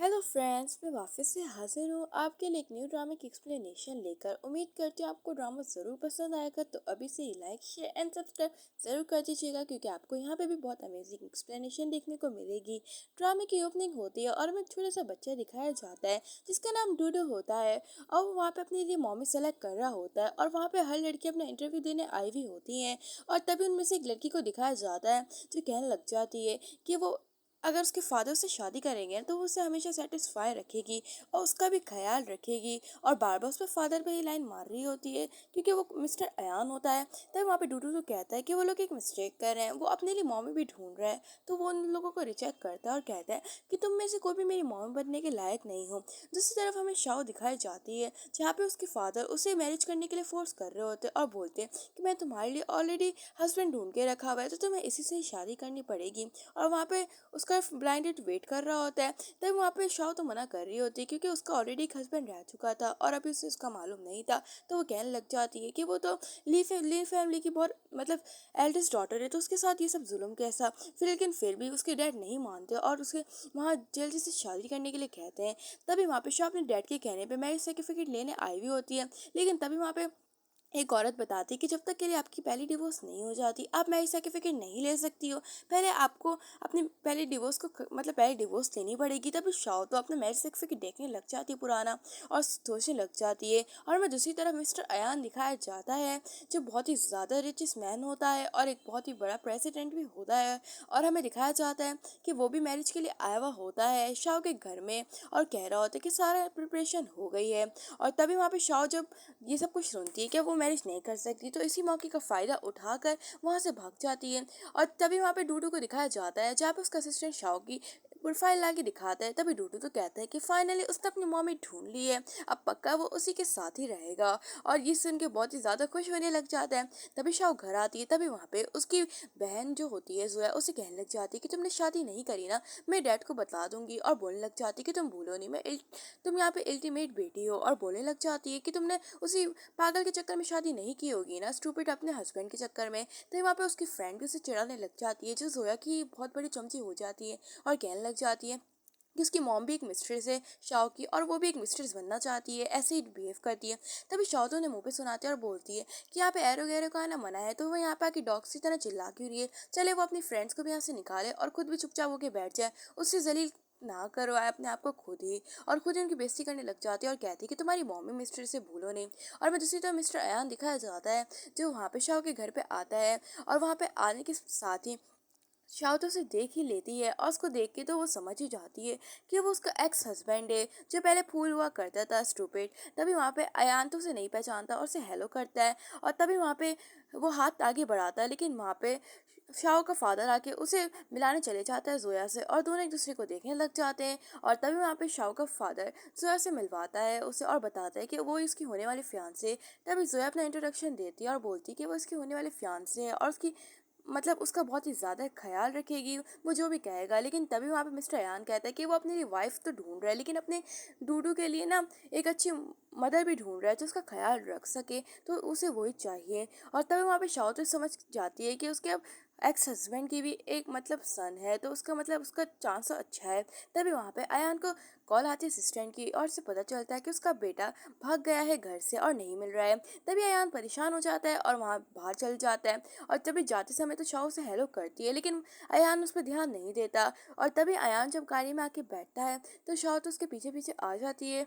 Hello friends, मैं वापस से हाजिर हूँ आपके लिए एक न्यू ड्रामा की एक्सप्लेनेशन लेकर। उम्मीद करती हूँ आपको ड्रामा ज़रूर पसंद आएगा, तो अभी से ही लाइक शेयर एंड सब्सक्राइब ज़रूर कर दीजिएगा, क्योंकि आपको यहाँ पे भी बहुत अमेजिंग एक्सप्लेनेशन देखने को मिलेगी। ड्रामे की ओपनिंग होती है और हमें एक छोटा सा बच्चा दिखाया जाता है जिसका नाम डूडू होता है, और वो वहाँ पे अपने लिए मॉमी सेलेक्ट कर रहा होता है, और वहाँ पे हर लड़की अपना इंटरव्यू देने आई हुई होती है। और तभी उनमें से एक लड़की को दिखाया जाता है जो कहने लग जाती है कि वो अगर उसके फादर से शादी करेंगे तो वो उसे हमेशा सेटिस्फाई रखेगी और उसका भी ख्याल रखेगी। और बार बार उसके फादर पे ही लाइन मार रही होती है क्योंकि वो मिस्टर अयान होता है। तब वहाँ पे डूडू तो कहता है कि वो लोग एक मिस्टेक कर रहे हैं, वो अपने लिए मॉमी भी ढूंढ रहा है। तो वो उन लोगों को रिजेक्ट करता है और कहता है कि तुम में से कोई भी मेरी मॉमी बनने के लायक नहीं हो। दूसरी तरफ हमें शाव दिखाई जाती है जहाँ पे उसके फादर उसे मैरिज करने के लिए फोर्स कर रहे होते हैं और बोलते हैं कि मैं तुम्हारे लिए ऑलरेडी हस्बैंड ढूंढ के रखा हुआ है, तो तुम्हें इसी से ही शादी करनी पड़ेगी। और वहाँ पे उसका ब्लाइंड डेट वेट कर रहा होता है। तभी वहाँ पे शाव तो मना कर रही होती है क्योंकि उसका ऑलरेडी एक हस्बैंड रह चुका था और अभी उसे उसका मालूम नहीं था। तो वो कहने लग जाती है कि वो तो ली फैमिली की बहुत मतलब एल्डेस्ट डॉटर है, तो उसके साथ ये सब जुल्म कैसा। फिर भी उसके डैड नहीं मानते और उसके वहाँ जल्दी से शादी करने के लिए कहते हैं। तभी वहाँ पे शाह अपने डैड के कहने पे मैरिज सर्टिफिकेट लेने आई हुई होती है, लेकिन तभी वहाँ पे एक औरत बताती कि जब तक के लिए आपकी पहली डिवोर्स नहीं हो जाती आप मैरिज सर्टिफिकेट नहीं ले सकती हो। पहले आपको अपनी पहली डिवोर्स को मतलब पहले डिवोर्स लेनी पड़ेगी। तभी शाव तो अपना मैरिज सर्टिफिकेट देखने लग जाती है पुराना और सोचने लग जाती है। और मैं दूसरी तरफ मिस्टर अयान दिखाया जाता है जो बहुत ही ज़्यादा रिचेस्ट मैन होता है और एक बहुत ही बड़ा प्रेसिडेंट भी होता है। और हमें दिखाया जाता है कि वो भी मैरिज के लिए आया हुआ होता है शाव के घर में और कह रहा होता है कि सारा प्रिपरेशन हो गई है। और तभी वहाँ पे शाव जब ये सब कुछ सुनती है कि वो मैरिज नहीं कर सकती, तो इसी मौके का फ़ायदा उठाकर वहाँ से भाग जाती है। और तभी वहाँ पे डूडू को दिखाया जाता है जहाँ पे उसका असिस्टेंट शाओ की प्रोफाइल ला के दिखाता है। तभी डूडू तो कहता है कि फाइनली उसने अपनी मॉमी ढूंढ ली है, अब पक्का वो उसी के साथ ही रहेगा। और ये सुन के बहुत ही ज़्यादा खुश होने लग जाता है। तभी शाओ घर आती है, तभी वहाँ पे उसकी बहन जो होती है जोया उसे कहने लग जाती है कि तुमने शादी नहीं करी ना, मैं डैड को बता दूंगी। और बोलने लग जाती है कि तुम भूलो नहीं तुम यहाँ पे अल्टीमेट बेटी हो। और बोलने लग जाती है कि तुमने उसी पागल के चक्कर में शादी नहीं की होगी ना, स्टूपिड अपने हस्बैंड के चक्कर में। तो वहाँ पे उसकी फ्रेंड भी उसे चिढ़ाने लग जाती है जो जोया की बहुत बड़ी चमची हो जाती है और कहने लग जाती है कि उसकी मॉम भी एक मिस्ट्रेस है शाओ की, और वो भी एक मिस्ट्रेस बनना चाहती है, ऐसे ही बिहेव करती है। तभी शाओ तो उन्हें मुंह पे सुनाती है और बोलती है कि यहाँ पे एरो गैरो का आना मना है, तो वो यहाँ पे आके डॉग्स की तरह चिल्ला क्यों रही है। चले वो अपनी फ्रेंड्स को भी यहाँ से निकाले और खुद भी चुपचाप होके बैठ जाए, उससे जलील ना करवाए अपने आप को खुद ही। और खुद ही उनकी बेइज्जती करने लग जाती है और कहती है कि तुम्हारी मॉमी मिस्टर से भूलो नहीं। और मैं दूसरी तरफ मिस्टर अयान दिखाया जाता है जो वहाँ पे शाओ के घर पे आता है। और वहाँ पे आने के साथ ही शाओ तो उसे देख ही लेती है और उसको देख के तो वो समझ ही जाती है कि वो उसका एक्स हस्बैंड है जो पहले फूल हुआ करता था, स्टूपिड। तभी वहाँ पे अयान तो उसे नहीं पहचानता और उसे हेलो करता है। और तभी वहाँ पे वो हाथ आगे बढ़ाता है, लेकिन वहाँ पे शाओ का फादर आके उसे मिलाने चले जाता है जोया से और दोनों एक दूसरे को देखने लग जाते हैं। और तभी वहाँ पे शाओ का फादर जोया से मिलवाता है उसे और बताता है कि वो इसकी होने वाली फियांसे। तभी जोया अपना इंट्रोडक्शन देती है और बोलती है कि वो इसकी होने वाली फियांसे है और उसकी मतलब उसका बहुत ही ज़्यादा ख्याल रखेगी, वो जो भी कहेगा। लेकिन तभी वहाँ पे मिस्टर अयान कहता है कि वो अपने लिए वाइफ तो ढूंढ रहा है, लेकिन अपने डूडू के लिए ना एक अच्छी मदर भी ढूंढ रहा है जो उसका ख्याल रख सके, तो उसे वही चाहिए। और तभी वहाँ पे शाओ तो समझ जाती है कि उसके अब एक्स हस्बैंड की भी एक मतलब सन है, तो उसका मतलब उसका चांस अच्छा है। तभी वहाँ पे अयान को कॉल आती है असिस्टेंट की और उसे पता चलता है कि उसका बेटा भाग गया है घर से और नहीं मिल रहा है। तभी अयान परेशान हो जाता है और वहाँ बाहर चल जाता है। और तभी जाते समय तो शाओ से हेलो करती है, लेकिन अयान उस पर ध्यान नहीं देता। और तभी अयान जब गाड़ी में आके बैठता है तो शाओ तो उसके पीछे पीछे आ जाती है।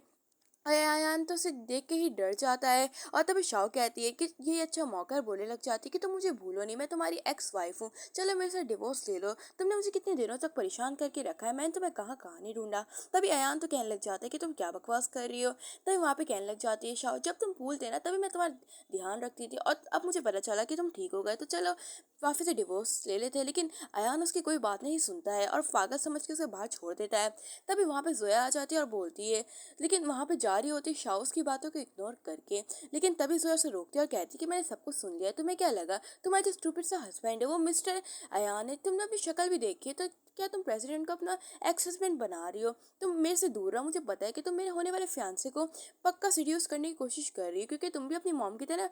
अयान तो उसे देख के ही डर जाता है। और तभी शाओ कहती है कि ये अच्छा मौका है, बोलने लग जाती है कि तुम मुझे भूलो नहीं, मैं तुम्हारी एक्स वाइफ हूँ, चलो मेरे से डिवोर्स ले लो, तुमने मुझे कितने दिनों तक परेशान करके रखा है, मैंने तुम्हें कहाँ कहाँ नहीं ढूंढा। तभी अयान तो कहने लग जाता है कि तुम क्या बकवास कर रही हो। तभी वहाँ पे कहने लग जाती है शाओ, जब तुम भूलते ना तभी मैं तुम्हारा ध्यान रखती थी, और अब मुझे पता चला कि तुम ठीक हो गए, तो चलो वापस से डिवोर्स ले लेते हैं। लेकिन अयान उसकी कोई बात नहीं सुनता है और पागल समझ के उसे बाहर छोड़ देता है। तभी वहाँ पे जोया आ जाती है और बोलती है, लेकिन वहाँ पे जा रही होती है शाओस की बातों को इग्नोर करके। लेकिन तभी जोया उसे रोकती है और कहती है कि मैंने सब कुछ सुन लिया है, तुम्हें क्या लगा, तुम्हारा जो स्टूपिड सा हस्बैंड है वो मिस्टर अयान है, तुमने अपनी शक्ल भी देखी है, तो क्या तुम प्रेसिडेंट को अपना एक्स हस्बैंड बना रही हो। तुम मेरे से दूर रहो, मुझे पता है कि तुम मेरे होने वाले फियांसे को पक्का सीड्यूस करने की कोशिश कर रही हो, क्योंकि तुम भी अपनी मॉम की तरह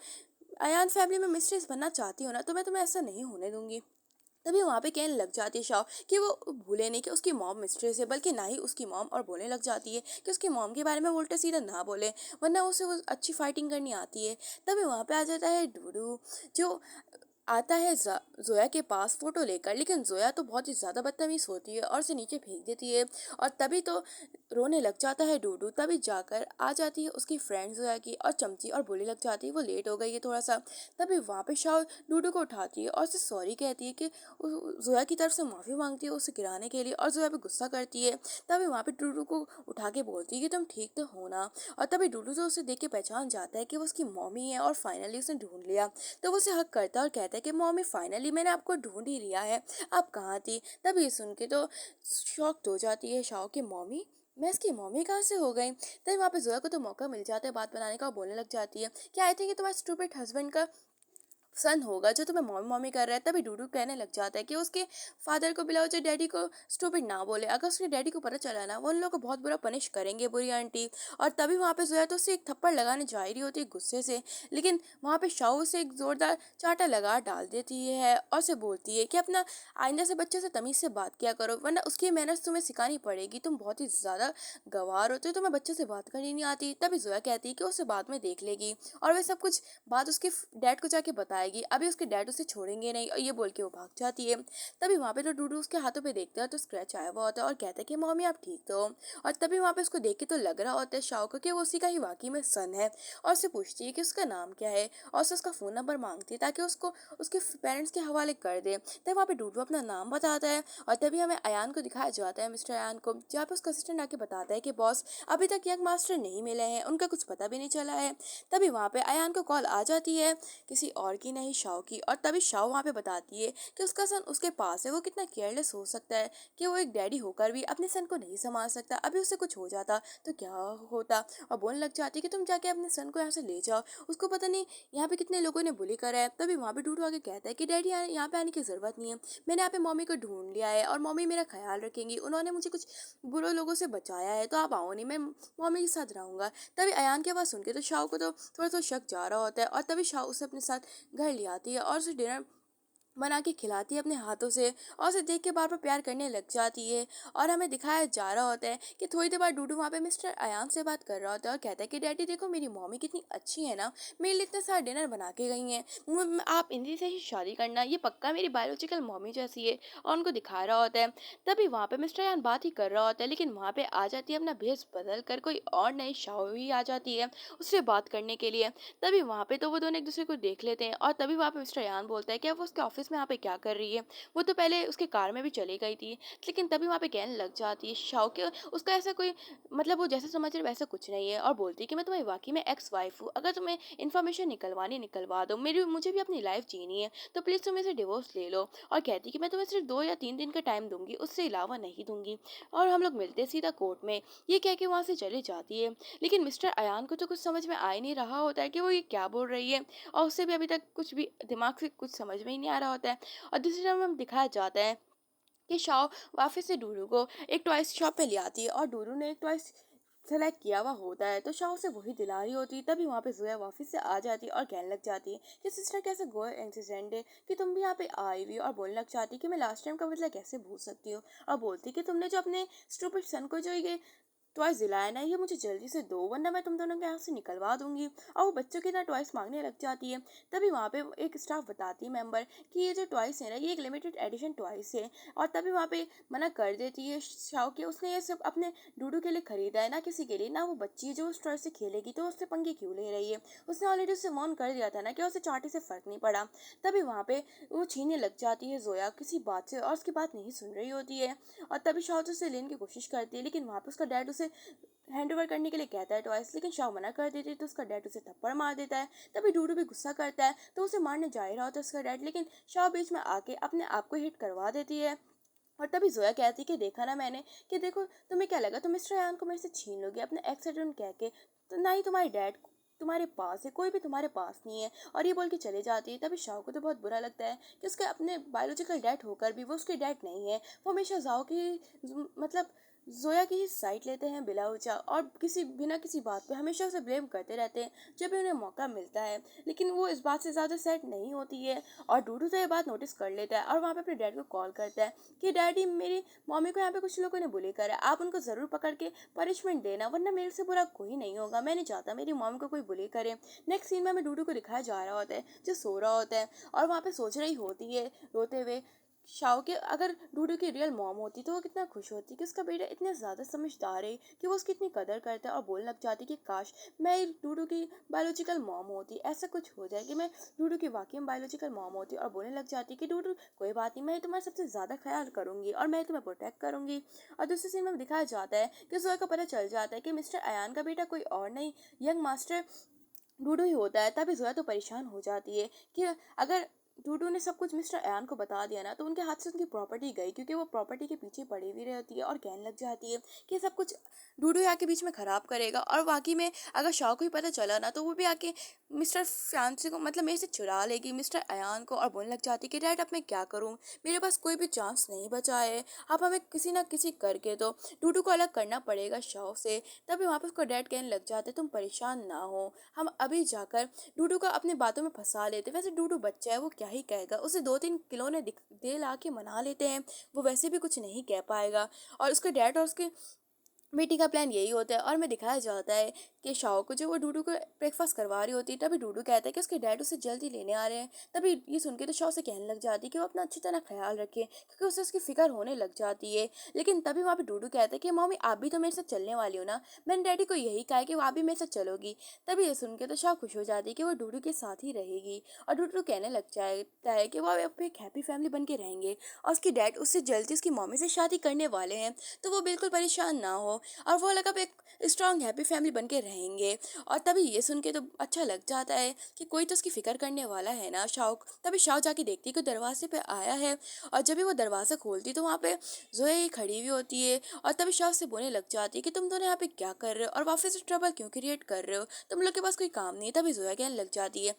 अयान फैमिली में मिस्ट्रेस बनना चाहती हो ना, तो मैं तुम्हें ऐसा नहीं होने दूंगी। तभी वहाँ पे कहने लग जाती है शाओ कि वो भूले नहीं कि उसकी मॉम मिस्ट्रेस है, बल्कि ना ही उसकी मॉम, और बोलने लग जाती है कि उसकी मॉम के बारे में वो उल्टा सीधा ना बोले, वरना उसे वो अच्छी फाइटिंग करनी आती है। तभी वहाँ पे आ जाता है डूडू, जो आता है जोया के पास फोटो लेकर, लेकिन जोया तो बहुत ही ज्यादा बदतमीज होती है और उसे नीचे फेंक देती है। और तभी तो रोने लग जाता है डूडू। तभी जाकर आ जाती है उसकी फ्रेंड जोया की और चमची, और बोलने लग जाती है वो लेट हो गई है थोड़ा सा। तभी वहाँ पे शाओ डूडू को उठाती है और उसे सॉरी कहती है कि जोया की तरफ से माफी मांगती है उसे गिराने के लिए, और जोया पे गुस्सा करती है। तभी वहाँ पे डूडू को उठा के बोलती है कि तुम ठीक तो हो ना। और तभी डूडू जो उसे देख के पहचान जाता है कि वो उसकी मम्मी है, और फाइनली उसने ढूंढ लिया। तो वो उसे हक करता है और कहता है कि मम्मी फाइनली मैंने आपको ढूंढ ही लिया है, आप कहाँ थी। तभी ये सुन के तो शॉक्ड हो जाती है शाओ की मम्मी, मैं इसकी मम्मी कहाँ से हो गई। तभी वहाँ पे जोया को तो मौका मिल जाता है बात बनाने का, और बोलने लग जाती है कि आई थिंक ये तुम्हारे स्टूपिड हस्बैंड का सन होगा जो तुम्हें मॉमी मॉमी कर रहा है। तभी डूडू कहने लग जाता है कि उसके फादर को बुलाओ, जो डैडी को स्टूपिड ना बोले, अगर उसके डैडी को पता चला ना वो उन लोगों को बहुत बुरा पनिश करेंगे, बुरी आंटी। और तभी वहाँ पे जोया तो उसे एक थप्पड़ लगाने जा रही होती है गुस्से से, लेकिन वहाँ पे शाओ से एक जोरदार चाटा लगा डाल देती है और उसे बोलती है कि अपना आइंदा से बच्चे से तमीज से बात किया करो, वरना उसकी मैनर्स तुम्हें सिखानी पड़ेगी, तुम बहुत ही ज्यादा गंवार होते हो, तुम्हें बच्चे से बात करनी नहीं आती। तभी जोया कहती है कि उसे बाद में देख लेगी, और वह सब कुछ बात उसके डैड को जाके बताएगी, अभी उसके डैड उसे छोड़ेंगे नहीं, और ये बोल के वो भाग जाती है। तभी वहाँ पे तो डूडू उसके हाथों पे देखता है तो स्क्रैच आया हुआ होता है, और कहता है कि मम्मी आप ठीक तो हो। और तभी वहाँ पे उसको देख के तो लग रहा होता है शाओ को कि वो उसी का ही वाकई में सन है, और उससे पूछती है कि उसका नाम क्या है, और उससे उसका फोन नंबर मांगती है ताकि उसको उसके पेरेंट्स के हवाले कर दे। तभी वहाँ पे डूडू अपना नाम बताता है, और तभी हमें अयान को दिखाया जाता है, मिस्टर अयान को, जहाँ पे उसका असिस्टेंट आके बताता है कि बॉस अभी तक यंग मास्टर नहीं मिले हैं, उनका कुछ पता भी नहीं चला है। तभी वहाँ पे अयान को कॉल आ जाती है, किसी और की नहीं शाओ की, और तभी शाओ वहाँ पे बताती है कि उसका सन उसके पास है, वो कितना केयरलेस हो सकता है कि वो एक डैडी होकर भी अपने सन को नहीं संभाल सकता, अभी उसे कुछ हो जाता तो क्या होता। और बोलने लग जाती है कि तुम जाके अपने सन को यहाँ से ले जाओ, उसको पता नहीं यहाँ पे कितने लोगों ने बुली करा है। तभी वहाँ पे डूडू आके कहता है कि डैडी यहाँ पे आने की जरूरत नहीं है, मैंने यहाँ पे मम्मी को ढूंढ लिया है और मम्मी मेरा ख्याल रखेंगी, उन्होंने मुझे कुछ बुरे लोगों से बचाया है, तो आप आओ नहीं, मैं मम्मी के साथ रहूंगा। तभी अयान की आवाज़ सुन के तो शाओ को तो थोड़ा थोड़ा शक जा रहा होता है, और तभी शाओ उसे अपने साथ घर ले आती है और उसे डिनर बना के खिलाती है अपने हाथों से, और उसे देख के बार बार प्यार करने लग जाती है। और हमें दिखाया जा रहा होता है कि थोड़ी देर बाद डूडू वहाँ पे मिस्टर अयान से बात कर रहा होता है और कहता है कि डैडी देखो मेरी मम्मी कितनी अच्छी है ना, मेरे लिए इतने सारे डिनर बना के गई हैं, आप इन्हीं से ही शादी करना, ये पक्का मेरी बायोलॉजिकल मम्मी जैसी है, और उनको दिखा रहा होता है। तभी वहाँ पे मिस्टर अयान बात ही कर रहा होता है, लेकिन वहाँ पे आ जाती है अपना भेष बदल कर कोई और नई शाओ आ जाती है उससे बात करने के लिए। तभी वहाँ पे तो वो दोनों एक दूसरे को देख लेते हैं, और तभी वहाँ पे मिस्टर यान बोलता है कि वो उसके ऑफिस में यहाँ पे क्या कर रही है, वो तो पहले उसके कार में भी चली गई थी। लेकिन तभी वहाँ पे कहने लग जाती है शाओ के उसका ऐसा कोई मतलब वो जैसे समझ रहे वैसा कुछ नहीं है, और बोलती है कि मैं तुम्हारी वाकई में एक्स वाइफ हूँ, अगर तुम्हें इन्फॉर्मेशन निकलवानी निकलवा दो, मेरी मुझे भी अपनी लाइफ जीनी है, तो प्लीज़ तुम इसे डिवोर्स ले लो। और कहती कि मैं तुम्हें सिर्फ 2 या 3 दिन का टाइम दूंगी, उससे अलावा नहीं दूंगी, और हम लोग मिलते हैं सीधा कोर्ट में। ये कह के वहाँ से चली जाती है। लेकिन मिस्टर अयान को तो कुछ समझ में आ ही नहीं रहा होता है कि वो ये क्या बोल रही है, और उससे भी अभी तक कुछ भी दिमाग से कुछ समझ में ही नहीं आ रहा होता है। और दूसरी तरफ हमें दिखाया जाता है कि शाओ वापस से डूडू को एक टॉयज शॉप पे ले आती है, और डूडू ने एक टॉयज सेलेक्ट किया हुआ होता है तो शाओ से वही दिला रही होती है। तभी वहाँ पे जोया वापस से आ जाती है और कहने लग जाती है कि सिस्टर कैसे गो इंसिडेंट है कि तुम भी यहाँ पे आई हुई, और बोलने लग जाती है कि मैं लास्ट टाइम का बदला कैसे भूल सकती हूँ, और बोलती कि तुमने जो अपने स्टूपिड सन को जो ये टॉयज दिलाया ना, ये मुझे जल्दी से दो, वरना मैं तुम दोनों के यहाँ से निकलवा दूंगी। और वो बच्चों की ना टॉयज मांगने लग जाती है। तभी वहाँ पे एक स्टाफ बताती है मेंबर कि ये जो टॉयज है ना ये एक लिमिटेड एडिशन टॉयज है, और तभी वहाँ पे मना कर देती है शाओ के, उसने ये सब अपने डूडू के लिए खरीदा है, ना किसी के लिए, ना वो बच्ची है जो उस टॉय से खेलेगी, तो उससे पंगे क्यों ले रही है, उसने ऑलरेडी उससे वार्न कर दिया था ना कि उसे चाटी से फर्क नहीं पड़ा। तभी वहाँ पे वो छीनने लग जाती है जोया किसी बात से, और उसकी बात नहीं सुन रही होती है। और तभी शाओ तो उसे लेने की कोशिश करती है, लेकिन वहाँ पे उसका डैड उसे हैंड ओवर करने के लिए कहता है टॉयस, लेकिन शाओ मना कर देती है तो उसका डैड उसे थप्पड़ मार देता है। तभी डूडू भी गुस्सा करता है तो उसे मारने जा ही रहा होता है उसका डैड, लेकिन शाओ बीच में आके अपने आप को हिट करवा देती है। और तभी जोया कहती है कि देखा ना मैंने, कि देखो तुम्हें क्या लगा तुम मिस्टर यान को मेरे से छीन लोगे अपने एक्सीडेंट कह के, तो ना ही तुम्हारे डैड तुम्हारे पास है, कोई भी तुम्हारे पास नहीं है, और ये बोल के चले जाती है। तभी शाओ को तो बहुत बुरा लगता है कि उसके अपने बायोलॉजिकल डैड होकर भी वो उसके डैड नहीं है, वो हमेशा जाओ की मतलब जोया की ही साइड लेते हैं बिला ऊंचा और बिना किसी बात पे हमेशा उसे ब्लेम करते रहते हैं जब भी उन्हें मौका मिलता है। लेकिन वो इस बात से ज़्यादा सेट नहीं होती है और डूडू तो ये बात नोटिस कर लेता है और वहाँ पे अपने डैड को कॉल करता है कि डैडी, मेरी मम्मी को यहाँ पे कुछ लोगों ने बुली करा है, आप उनको ज़रूर पकड़ के पनिशमेंट देना, वरना मेरे से बुरा कोई नहीं होगा, मैं नहीं चाहता मेरी मम्मी को कोई बुली करे। नेक्स्ट सीन में हमें डूडू को दिखाया जा रहा होता है जो सो रहा होता है और वहाँ पे सोच रही होती है रोते हुए शाओ के, अगर डूडू की रियल मॉम होती तो वो कितना खुश होती कि उसका बेटा इतना ज़्यादा समझदार है कि वो उसकी इतनी कदर करता है और बोलने लग जाती कि काश मैं डूडू की बायोलॉजिकल मॉम होती, ऐसा कुछ हो जाए कि मैं डूडू की वाकई में बायोलॉजिकल मॉम होती और बोलने लग जाती कि डूडू कोई बात नहीं, मैं तुम्हारा सबसे ज़्यादा ख्याल करूंगी और मैं तुम्हें प्रोटेक्ट करूंगी। और दूसरी सीन में दिखाया जाता है कि जोया को पता चल जाता है कि मिस्टर अयान का बेटा कोई और नहीं, यंग मास्टर डूडू ही होता है। तभी जोया तो परेशान हो जाती है कि अगर डूडू ने सब कुछ मिस्टर अयान को बता दिया ना तो उनके हाथ से उनकी प्रॉपर्टी गई, क्योंकि वो प्रॉपर्टी के पीछे पड़ी हुई रहती है और कहने लग जाती है कि सब कुछ डूडू ही आके बीच में खराब करेगा। और वाकई में अगर शाह को ही पता चला ना तो वो भी आके मिस्टर फ्रांसी को, मतलब मेरे से चुरा लेगी मिस्टर अयान को, और बोलने लग जाती कि डैड अब मैं क्या करूँ, मेरे पास कोई भी चांस नहीं बचा है, अब हमें किसी ना किसी करके तो डूडू को अलग करना पड़ेगा शाह से। तभी वहाँ पे उसको डैड कहने लग जाते तुम परेशान ना हो, हम अभी जाकर डूडू को अपनी बातों में फंसा लेते। वैसे डूडू बच्चा है, वो क्या ही कहेगा, उसे 2-3 खिलौने दे ला के मना लेते हैं, वो वैसे भी कुछ नहीं कह पाएगा। और उसके डैड और उसके बेटी का प्लान यही होता है और हमें दिखाया जाता है कि शाओ को जो वो डूडू को ब्रेकफास्ट करवा रही होती है, तभी डूडू कहता है कि उसके डैड उसे जल्दी लेने आ रहे हैं। तभी ये सुन के तो शाओ से कहने लग जाती है कि वो अपना अच्छी तरह ख्याल रखे क्योंकि उसे उसकी फिक्र होने लग जाती है। लेकिन तभी वहाँ पे डूडू कहता है कि मम्मी आप भी तो मेरे साथ चलने वाली हो ना, मैंने डैडी को यही कहा है कि वो आप भी मेरे साथ चलोगी। तभी ये सुन के तो शाओ खुश हो जाती है कि वो डूडू के साथ ही रहेगी और डूडू कहने लग जाता है कि वो अब एक हैप्पी फैमिली बन के रहेंगे और उसकी डैड उससे जल्दी उसकी मम्मी से शादी करने वाले हैं, तो वो बिल्कुल परेशान ना हो और वो लगा एक स्ट्रांग हैप्पी फैमिली बन के रहेंगे। और तभी ये सुन के तो अच्छा लग जाता है कि कोई तो उसकी फिक्र करने वाला है ना शाओ। तभी शाओ जाके देखती है कि दरवाजे पे आया है और जब भी वो दरवाज़ा खोलती तो वहाँ पे जोया ही खड़ी हुई होती है। और तभी शाओ से बोलने लग जाती है कि तुम दोनों यहाँ पे क्या कर रहे हो और वापस से ट्रबल क्यों क्रिएट कर रहे हो, तुम लोग के पास कोई काम नहीं है। तभी जोया कहने लग जाती है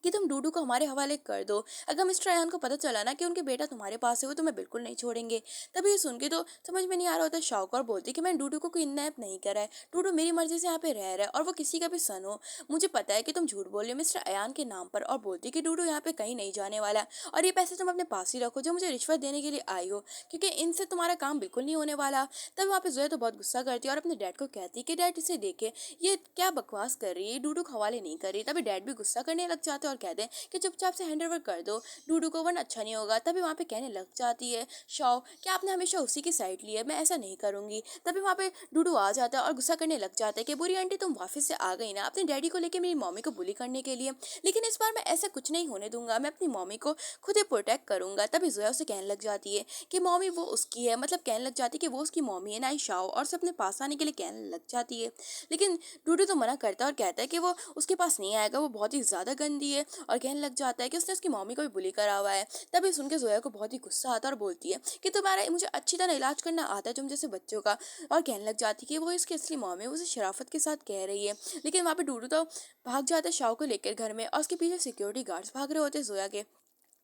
कि तुम डूडू को हमारे हवाले कर दो, अगर मिस्टर अयान को पता चला ना कि उनके बेटा तुम्हारे पास है वो तुम्हें बिल्कुल नहीं छोड़ेंगे। तभी ये सुन के तो समझ में नहीं आ रहा होता शाउक और बोलती कि मैंने डूडू को किडनैप नहीं करा है, डूडू मेरी मर्जी से यहाँ पे रह रहा है और वो किसी का भी सन हो, मुझे पता है कि तुम झूठ बोल रही हो मिस्टर अयान के नाम पर। और बोलती कि डूडू यहाँ पे कहीं नहीं जाने वाला और ये पैसे तुम अपने पास ही रखो जो मुझे रिश्वत देने के लिए आई हो, क्योंकि इनसे तुम्हारा काम बिल्कुल नहीं होने वाला। तब वहाँ पे जोया तो बहुत गुस्सा करती है और अपने डैड को कहती है कि डैड इसे देखे ये क्या बकवास कर रही है, डूडू को हवाले नहीं कर रही। तभी डैड भी गुस्सा करने लग जाते हैं और कहते हैं कि चुपचाप से हैंड ओवर कर दो डूडू को, वरना अच्छा नहीं होगा। तभी वहाँ पे कहने लग जाती है शाओ कि आपने हमेशा उसी की साइड ली है, मैं ऐसा नहीं करूंगी। तभी वहाँ पे डूडू आ जाता है और गुस्सा करने लग जाता है कि बुरी आंटी तुम वापस से आ गई ना अपने डैडी को लेके मेरी मम्मी को बुली करने के लिए, लेकिन इस बार मैं ऐसा कुछ नहीं होने दूंगा, मैं अपनी मम्मी को खुद ही प्रोटेक्ट करूंगा। तभी जोया उसे कहने लग जाती है कि मम्मी वो उसकी है, मतलब कहने लग जाती है कि वो उसकी मम्मी है ना ही शाओ, और उसे अपने पास आने के लिए कहने लग जाती है। लेकिन डूडू तो मना करता है और कहता है कि वो उसके पास नहीं आएगा, वो बहुत ही ज्यादा गंदी है और कहने लग जाता है कि उसने उसकी मम्मी को भी बुली करा हुआ है। तभी सुन के जोया को बहुत ही गुस्सा आता है और बोलती है कि तुम्हारा मुझे अच्छी तरह इलाज करना आता है तुम जैसे बच्चों का। और कहने लग जाती है कि वो इसकी असली मॉम है, वो उसे शराफत के साथ कह रही है। लेकिन वहाँ पे डूडू तो भाग जाता है शाओ को लेकर घर में और उसके पीछे सिक्योरिटी गार्ड्स भाग रहे होते हैं जोया के।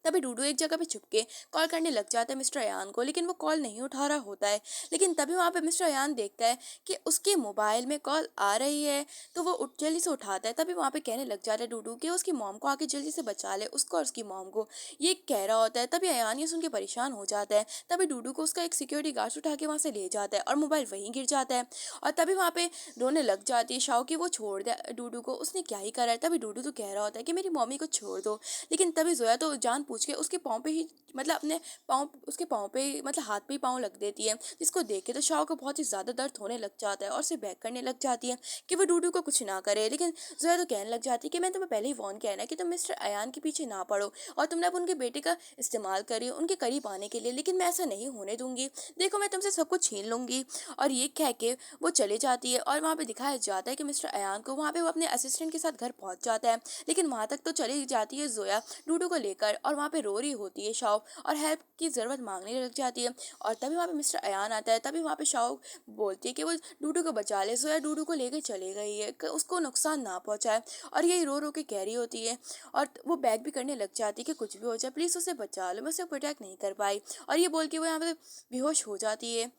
तभी डूडू एक जगह पे छुपके कॉल करने लग जाता है मिस्टर अयान को, लेकिन वो कॉल नहीं उठा रहा होता है। लेकिन तभी वहाँ पे मिस्टर अयान देखता है कि उसके मोबाइल में कॉल आ रही है, तो वो जल्दी से उठाता है। तभी वहाँ पे कहने लग जाता है डूडू कि उसकी मॉम को आके जल्दी से बचा ले, उसको और उसकी मॉम को, ये कह रहा होता है। तभी अयान ये सुन के परेशान हो जाता है। तभी डूडू को उसका एक सिक्योरिटी गार्ड उठा के वहाँ से ले जाता है और मोबाइल वहीं गिर जाता है। और तभी वहाँ पे रोने लग जाती है शाओ कि वो छोड़ दे डूडू को, उसने क्या ही करा है। तभी डूडू तो कह रहा होता है कि मेरी मम्मी को छोड़ दो। लेकिन तभी जोया तो जान पूछ के उसके पाँव पे ही, मतलब अपने पाँव उसके पाँव पे ही, मतलब हाथ पे ही पाँव लग देती है, जिसको देख के तो शाओ को बहुत ही ज़्यादा दर्द होने लग जाता है और उसे बैक करने लग जाती है कि वो डूडू को कुछ ना करे। लेकिन जोया तो कहने लग जाती है कि मैं तुम्हें पहले ही वार्न किया है ना कि तुम मिस्टर अयान के पीछे ना पड़ो, और तुमने अब उनके बेटे का इस्तेमाल करी उनके करीब आने के लिए, लेकिन मैं ऐसा नहीं होने दूंगी, देखो मैं तुमसे सब कुछ छीन लूंगी। और ये कह के वो चले जाती है और वहाँ पे दिखाया जाता है कि मिस्टर अयान को वहाँ पे वो अपने असिस्टेंट के साथ घर पहुँच जाता है। लेकिन वहाँ तक तो चली जाती है जोया डूडू को लेकर और वहाँ पे रो रही होती है शाओ और हेल्प की ज़रूरत मांगने लग जाती है। और तभी वहाँ पे मिस्टर अयान आता है। तभी वहाँ पे शाओ बोलती है कि वो डूडू को बचा ले, जोया डूडू को लेकर चली गई है कि उसको नुकसान ना पहुँचाए, और यही रो रो के कह रही होती है। और वो बैग भी करने लग जाती है कि कुछ भी हो जाए प्लीज़ उसे बचा लो, मैं उसे प्रोटेक्ट नहीं कर पाई। और ये बोल के वो यहाँ पे बेहोश हो जाती है।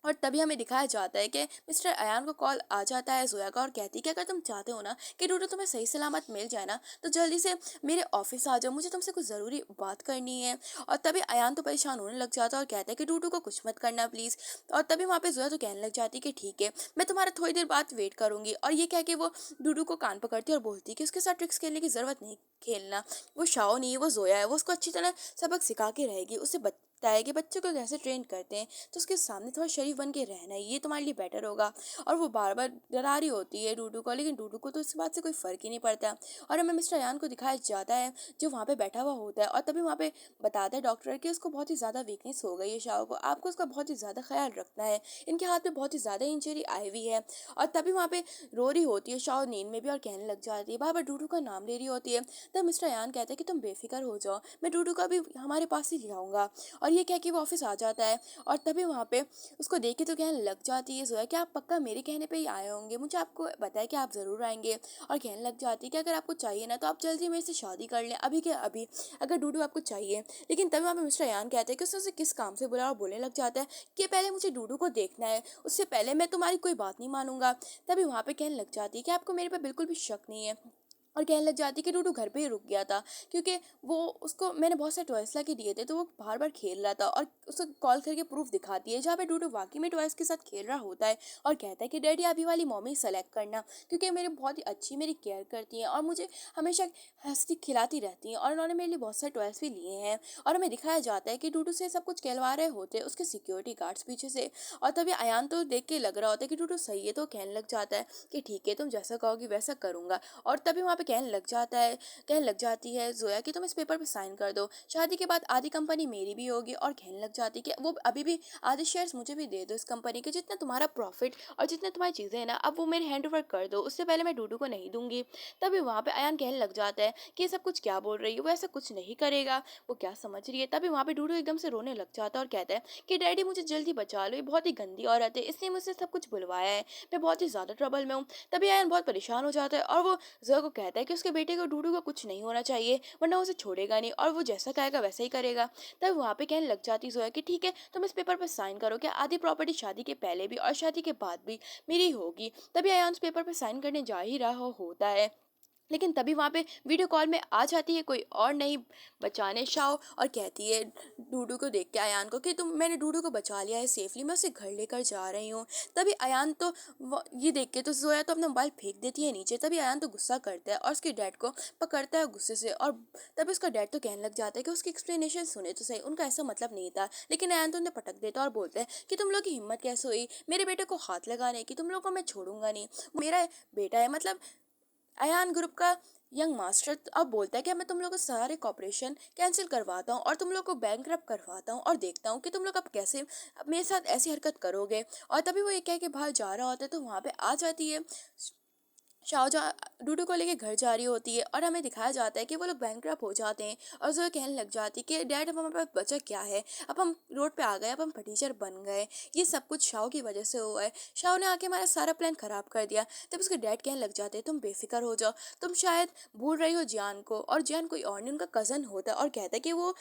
और तभी हमें दिखाया जाता है कि मिस्टर अयान को कॉल आ जाता है जोया का और कहती है कि अगर तुम चाहते हो ना कि डूडू तुम्हें सही सलामत मिल जाए ना, तो जल्दी से मेरे ऑफिस आ जाओ, मुझे तुमसे कुछ ज़रूरी बात करनी है। और तभी अयान तो परेशान होने लग जाता है और कहता है कि डूडू को कुछ मत करना प्लीज़। और तभी वहाँ पे जोया तो कहने लग जाती है कि ठीक है, मैं तुम्हारा थोड़ी देर बाद वेट करूंगी। और ये कह के वो डूडू को कान पकड़ती है और बोलती है कि उसके साथ ट्रिक्स खेलने की ज़रूरत नहीं, खेलना। वो शाओ नहीं है, वो जोया है, वो उसको अच्छी तरह सबक सिखा के रहेगी, उसे बताया कि बच्चों को कैसे ट्रेन करते हैं, तो उसके सामने थोड़ा शरीफ बन के रहना है, ये तुम्हारे लिए बेटर होगा। और वो बार बार डरा रही होती है डूडू को, लेकिन डूडू को तो इस बात से कोई फर्क ही नहीं पड़ता। और हमें मिस्टर यान को दिखाया जाता है जो वहाँ पे बैठा हुआ होता है, और तभी वहाँ पे बताता है डॉक्टर कि उसको बहुत ही ज़्यादा वीकनेस हो गई है, शाओ को आपको उसका बहुत ही ज़्यादा ख्याल रखना है, इनके हाथ में बहुत ही ज़्यादा इंजरी आई हुई है। और तभी वहाँ पे रो रही होती है शाओ नींद में भी, और कहने लग जाती है, बार बार डूडू का नाम ले रही होती है। तब मिस्टर यान कहता है कि तुम बेफिक्र हो जाओ, मैं डूडू का भी हमारे पास ही ले आऊँगा। और ये कह के वो ऑफिस आ जाता है। और तभी वहाँ पे उसको देख के तो कहने लग जाती है जोया कि आप पक्का मेरे कहने पे ही आए होंगे, मुझे आपको बताया कि आप ज़रूर आएंगे। और कहने लग जाती है कि अगर आपको चाहिए ना तो आप जल्दी मेरे से शादी कर लें, अभी के अभी, अगर डूडू आपको चाहिए। लेकिन तभी वहाँ पे मिस्टर यान कहते हैं कि उसने उसे किस काम से बुलाया, और बोलने लग जाता है कि पहले मुझे डूडू को देखना है, उससे पहले मैं तुम्हारी कोई बात नहीं मानूंगा। तभी वहाँ पे कहने लग जाती है कि आपको मेरे पे बिल्कुल भी शक नहीं है। और कहने लग जाती कि डूडू घर पे ही रुक गया था, क्योंकि वो उसको मैंने बहुत सारे टॉयस ला के दिए थे, तो वो बार बार खेल रहा था। और उसको कॉल करके प्रूफ दिखाती है जहाँ पे डूडू वाकई में टॉयस के साथ खेल रहा होता है। और कहता है कि डैडी अभी वाली मॉमी सेलेक्ट करना, क्योंकि मेरे बहुत ही अच्छी मेरी केयर करती हैं और मुझे हमेशा हंसती खिलाती रहती हैं, और उन्होंने मेरे लिए बहुत सारे टॉयस भी लिए हैं। और हमें दिखाया जाता है कि डूडू से सब कुछ कहलवा रहे होते हैं उसके सिक्योरिटी गार्ड्स पीछे से। और तभी अयान तो देख के लग रहा होता है कि डूडू सही है, तो कहने लग जाता है कि ठीक है, तुम जैसा कहोगी वैसा करूंगा। और तभी वहाँ पे कहने लग जाती है जोया कि तुम इस पेपर पे साइन कर दो, शादी के बाद आधी कंपनी मेरी भी होगी। और कहने लग जाती कि वो अभी भी आधे शेयर्स मुझे भी दे दो इस कंपनी के, जितना तुम्हारा प्रॉफिट और जितने तुम्हारी चीज़ें हैं ना, अब वो मेरे हैंड ओवर कर दो, उससे पहले मैं डूडू को नहीं दूंगी। तभी वहाँ पे अयान कहने लग जाता है कि ये सब कुछ क्या बोल रही है, वो ऐसा कुछ नहीं करेगा, वो क्या समझ रही है। तभी वहाँ पे डूडू एकदम से रोने लग जाता है और कहता है कि डैडी मुझे जल्दी बचा लो, ये बहुत ही गंदी औरत है, इसने मुझसे सब कुछ बुलवाया है, मैं बहुत ही ज़्यादा ट्रबल में हूँ। तभी अयान बहुत परेशान हो जाता है और वो ज़ोया को कहता है कि उसके बेटे को डूडू को कुछ नहीं होना चाहिए, वरना उसे छोड़ेगा नहीं, और वो जैसा कहेगा वैसा ही करेगा। तब वहाँ पे कहने लग जाती ज़ोया कि ठीक है, तुम इस पेपर पर साइन करो कि आधी प्रॉपर्टी शादी के पहले भी और शादी के बाद भी मेरी होगी। तभी अयान उस पेपर पर साइन करने जा ही रहा होता है, लेकिन तभी वहाँ पे वीडियो कॉल में आ जाती है कोई और नहीं बचाने शाओ, और कहती है डूडू को देख के अयान को कि तुम मैंने डूडू को बचा लिया है सेफली, मैं उसे घर लेकर जा रही हूँ। तभी अयान तो ये देख के तो जोया तो अपना मोबाइल फेंक देती है नीचे। तभी अयान तो गुस्सा करता है और उसके डैड को पकड़ता है गुस्से से। और तभी उसका डैड तो कहने लग जाता है कि उसकी एक्सप्लेनेशन सुने तो सही, उनका ऐसा मतलब नहीं था। लेकिन अयान तो उन्हें पटक देता है और बोलता है कि तुम लोग की हिम्मत कैसे हुई मेरे बेटे को हाथ लगाने की, तुम लोग को मैं छोड़ूंगा नहीं, मेरा बेटा है। मतलब अयान ग्रुप का यंग मास्टर अब बोलता है कि मैं तुम लोगों को सारे कॉपरेशन कैंसिल करवाता हूँ और तुम लोग को बैंकरप्ट करवाता हूँ, और देखता हूँ कि तुम लोग अब कैसे अब मेरे साथ ऐसी हरकत करोगे। और तभी वो ये कह के बाहर जा रहा होता है, तो वहाँ पे आ जाती है शाहजहाँ, डूडू को लेके घर जा रही होती है। और हमें दिखाया जाता है कि वो लोग बैंकरप्ट हो जाते हैं, और जो कहने लग जाती है कि डैड अब हमारे पास बचा क्या है, अब हम रोड पे आ गए, अब हम फटीचर बन गए, ये सब कुछ शाह की वजह से हुआ है, शाह ने आके हमारा सारा प्लान खराब कर दिया। तब उसके डैड कहने लग जाते हैं तुम बेफिक्र हो जाओ, तुम शायद भूल रही हो जान को, और जान कोई और नहीं उनका कज़न होता है। और कहता है कि वो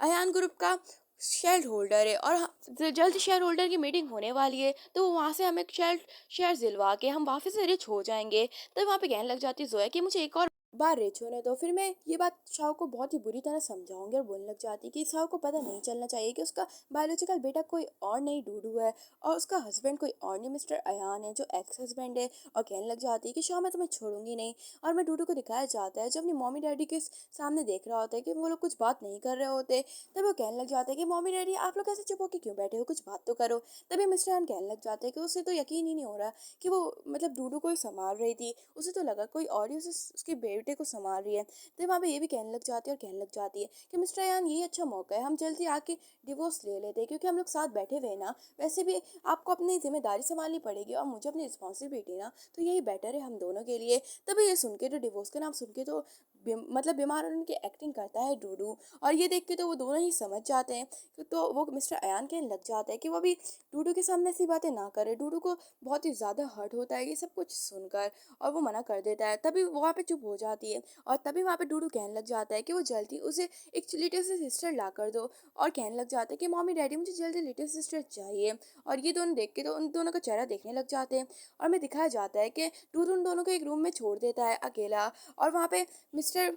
अयान ग्रुप का शेयर होल्डर है, और जल्द शेयर होल्डर की मीटिंग होने वाली है, तो वहाँ से हमें शेयर दिलवा के हम वापस से रिच हो जाएंगे। तो वहाँ पे कहने लग जाती है जोया कि मुझे एक और बार रिच होने दो, फिर मैं ये बात शाह को बहुत ही बुरी तरह समझाऊंगी। और बोलने लग जाती है कि शाह को पता नहीं चलना चाहिए कि उसका बायोलॉजिकल बेटा कोई और नहीं डूडू है, और उसका हस्बैंड कोई और नहीं मिस्टर अयान है जो एक्स हस्बैंड है। और कहने लग जाती है कि शाह मैं तुम्हें छोड़ूंगी नहीं। और मैं डूडू को दिखाया जाता है जब अपनी मम्मी डैडी के सामने देख रहा होता है कि वो लोग कुछ बात नहीं कर रहे होते। तब वो कहने लग जाता है कि मम्मी डैडी आप लोग ऐसे चुप होके क्यों बैठे हो, कुछ बात तो करो। तभी मिस्टर अयान कहने लग जाते हैं कि उसे तो यकीन ही नहीं हो रहा कि वो मतलब डूडू को ही संभाल रही थी, उसे तो लगा कोई और ही उसे उसके बेटे को संभाल रही है। तो वहाँ पे ये भी कहने लग जाती है, और कहने लग जाती है कि मिस्टर अयान यही अच्छा मौका है, हम जल्दी आके डिवोर्स ले लेते हैं, क्योंकि हम लोग साथ बैठे हुए हैं ना, वैसे भी आपको अपनी जिम्मेदारी संभालनी पड़ेगी और मुझे अपनी रिस्पॉन्सिबिलिटी ना, तो यही बेटर है हम दोनों के लिए। तभी ये सुन के तो डिवोर्स का नाम सुन के तो मतलब बीमार होने की एक्टिंग करता है डूडू, और ये देख के तो वो दोनों ही समझ जाते हैं तो वो मिस्टर अयान कहने लग जाता है कि वो अभी डूडू के सामने ऐसी बातें ना करे। डूडू को बहुत ही ज़्यादा हर्ट होता है ये सब कुछ सुनकर, और वो मना कर देता है। तभी वो वहाँ पे चुप हो जाता जाती है। और तभी वहाँ पे डूडू कहने लग जाता है कि वो जल्दी उसे एक लिटिल सी सिस्टर ला कर दो, और कहने लग जाता है कि मम्मी डैडी मुझे जल्दी लिटिल सिस्टर चाहिए। और ये दोनों देख के तो उन दोनों का चेहरा देखने लग जाते हैं। और हमें दिखाया जाता है कि डूडू उन दोनों को एक रूम में छोड़ देता है अकेला। और वहाँ पे मिस्टर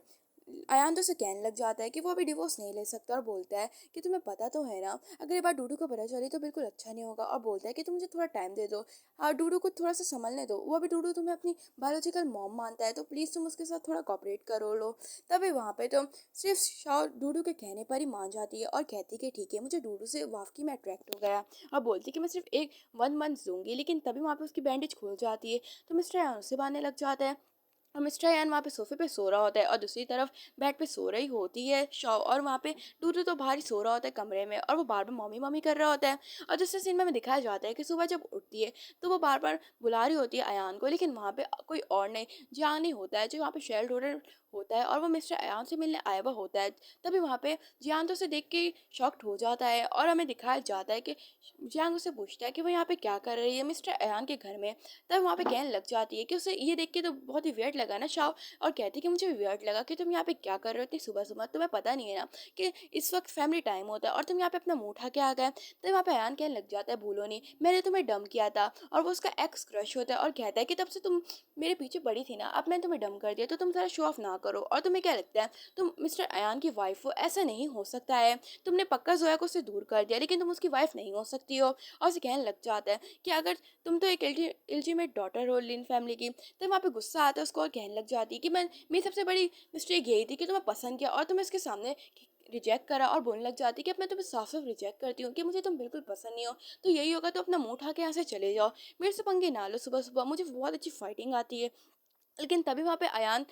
अयान तो उसे कहने लग जाता है कि वो अभी डिवोर्स नहीं ले सकता, और बोलता है कि तुम्हें पता तो है ना, अगर ये बात डूडू को पता चली तो बिल्कुल अच्छा नहीं होगा। और बोलता है कि तुम मुझे थोड़ा टाइम दे दो, और डूडू को थोड़ा सा संभलने दो, वो अभी डूडू तुम्हें अपनी बायोलॉजिकल मॉम मानता है, तो प्लीज़ तुम उसके साथ थोड़ा कॉपरेट करो लो। तभी वहाँ पे तो सिर्फ शाव डूडू के कहने पर ही मान जाती है और कहती है कि ठीक है, मुझे डूडू से वाकई में अट्रैक्ट हो गया। और बोलती है कि मैं सिर्फ एक 1 मंथ दूंगी, लेकिन तभी वहाँ पे उसकी बैंडेज खुल जाती है। तो मिस्टर अयान उसे बांधने लग जाता है, और मिस्टर अयान वहाँ पे सोफे पे सो रहा होता है, और दूसरी तरफ बेड पे सो रही होती है शॉ, और वहाँ पे डूडू तो बाहर ही सो रहा होता है कमरे में, और वो बार बार मम्मी मम्मी कर रहा होता है। और दूसरे सीन में हमें दिखाया जाता है कि सुबह जब उठती है तो वो बार बार बुला रही होती है अयान को, लेकिन वहाँ पे कोई और नहीं, जियान नहीं होता है जो वहाँ पे शेल्ड होल्डर होता है, और वो मिस्टर अयान से मिलने आया हुआ होता है। तभी वहाँ पे जियान तो उसे देख के शॉक्ड हो जाता है, और हमें दिखाया जाता है कि जियान उससे पूछता है कि वो यहाँ पे क्या कर रही है मिस्टर अयान के घर में। तब वहाँ पे कहने लग जाती है कि उसे ये देख के तो बहुत ही वियर्ड लगा ना शाव, और कहती है कि मुझे भी वियर्ड लगा कि तुम यहाँ पे क्या कर रहे हो इतनी सुबह सुबह, तुम्हें पता नहीं है ना कि इस वक्त फैमिली टाइम होता है, और तुम यहाँ पे अपना मुंह उठा के आ गए। तो वहाँ पे अयान कहने लग जाता है भूलो नहीं, मैंने तुम्हें डम किया था। और वो उसका एक्स क्रश होता है, और कहता है कि तब से तुम मेरे पीछे पड़ी थी ना, अब मैंने तुम्हें डम कर दिया, तो तुम थोड़ा शो ऑफ ना करो। और तुम्हें क्या लगता है तुम मिस्टर अयान की वाइफ हो, ऐसा नहीं हो सकता है, तुमने पक्का जोया को उससे दूर कर दिया, लेकिन तुम उसकी वाइफ नहीं हो सकती हो। और उसे कहने लग जाता है कि अगर तुम तो एक इल्टीमेट डॉटर हो लिन फैमिली की। तो वहाँ पे गुस्सा आता है उसको, और कहने लग जाती है कि मैं मेरी सबसे बड़ी मिस्टेक यही थी कि तुम्हें पसंद किया और तुम्हें इसके सामने रिजेक्ट करा। और बोलने लग जाती है कि अब मैं तुम्हें साफ साफ रिजेक्ट करती हूँ कि मुझे तुम बिल्कुल पसंद नहीं हो, तो यही होगा तो अपना मुंह उठा के यहाँ से चले जाओ, मेरे से पंगे ना लो सुबह सुबह, मुझे बहुत अच्छी फाइटिंग आती है। लेकिन तभी वहाँ पे अयान